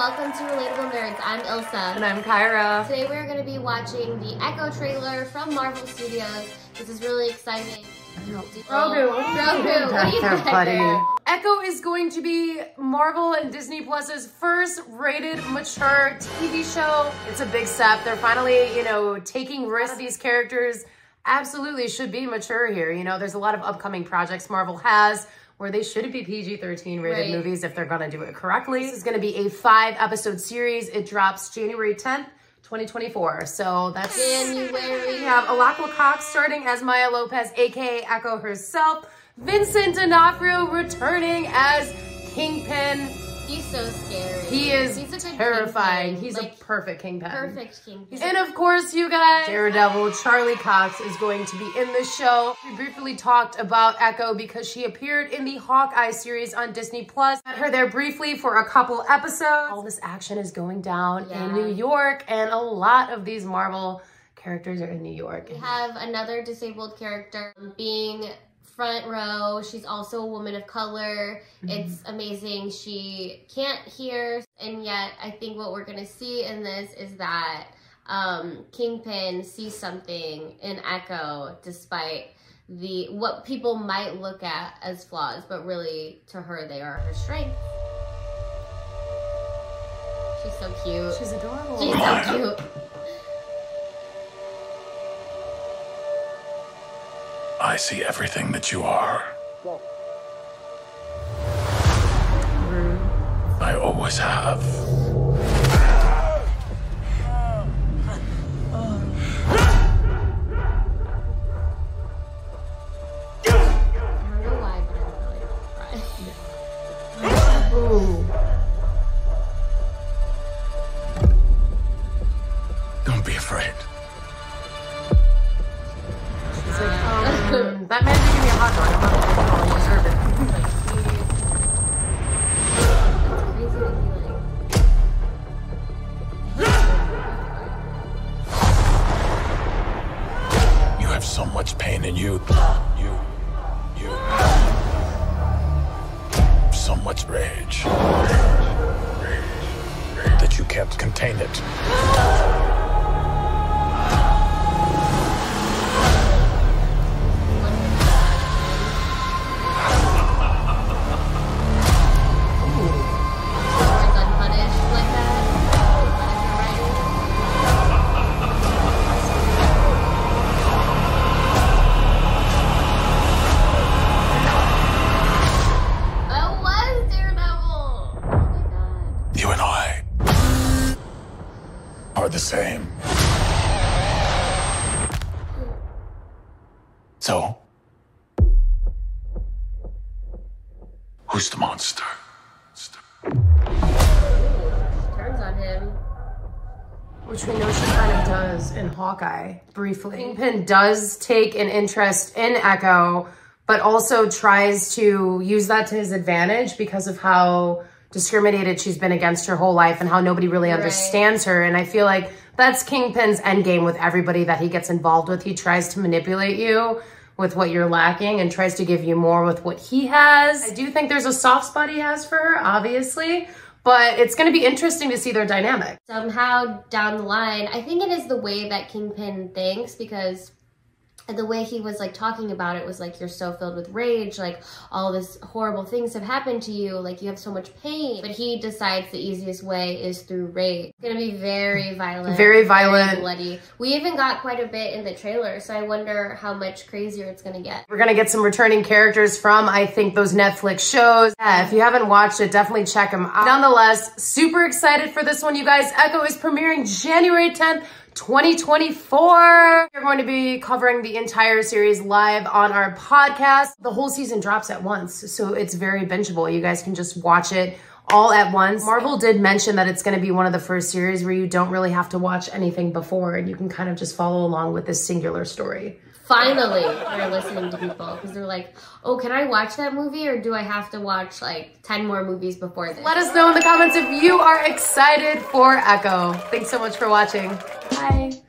welcome to Relatable Nerds. I'm Ilsa. And I'm Kyra. Today we're going to be watching the Echo trailer from Marvel Studios. This is really exciting. Grogu. What do you think? Buddy. Echo is going to be Marvel and Disney Plus's first rated mature TV show. It's a big step. They're finally, taking risks. These characters absolutely should be mature here. There's a lot of upcoming projects Marvel has where they shouldn't be PG-13 rated movies if they're gonna do it correctly. This is gonna be a 5-episode series. It drops January 10th, 2024. So that's January. We have Alaqua Cox starting as Maya Lopez, aka Echo herself. Vincent D'Onofrio returning as Kingpin. He's so scary. He is terrifying. Kingpin. He's a perfect Kingpin. Perfect Kingpin. And of course, you guys, Daredevil, Charlie Cox is going to be in the show. We briefly talked about Echo because she appeared in the Hawkeye series on Disney Plus. Met her there briefly for a couple episodes. All this action is going down in New York, and a lot of these Marvel characters are in New York. We have another disabled character being front row. She's also a woman of color. It's amazing. She can't hear, and yet I think what we're gonna see in this is that Kingpin sees something in Echo despite what people might look at as flaws, but really to her they are her strength. She's so cute. She's adorable. She's so cute. I see everything that you are. I always have. I don't know why, but I'm really crying. Ooh. Don't be afraid. That man did give me a hot dog. I'm not gonna deserve it. You have so much pain in you. You. So much rage. That you can't contain it. Are the same. So, who's the monster? Turns on him. Which we know she kind of does in Hawkeye, briefly. Kingpin does take an interest in Echo, but also tries to use that to his advantage because of how discriminated she's been against her whole life and how nobody really understands her. And I feel like that's Kingpin's endgame with everybody that he gets involved with. He tries to manipulate you with what you're lacking and tries to give you more with what he has. I do think there's a soft spot he has for her, obviously, but it's going to be interesting to see their dynamic. Somehow down the line, I think it is the way that Kingpin thinks, because the way he was like talking about it was like, you're so filled with rage, like all this horrible things have happened to you, like you have so much pain. But he decides the easiest way is through rage. It's gonna be very violent. Very violent. Very bloody. We even got quite a bit in the trailer, so I wonder how much crazier it's gonna get. We're gonna get some returning characters from, I think, those Netflix shows. Yeah, if you haven't watched it, definitely check them out. Nonetheless, super excited for this one, you guys. Echo is premiering January 10th, 2024. We're going to be covering the entire series live on our podcast. The whole season drops at once, so it's very bingeable. You guys can just watch it all at once. Marvel did mention that it's going to be one of the first series where you don't really have to watch anything before, and you can kind of just follow along with this singular story. Finally, they're listening to people, because they're like, oh, can I watch that movie, or do I have to watch like 10 more movies before this? Let us know in the comments if you are excited for Echo. Thanks so much for watching. Bye.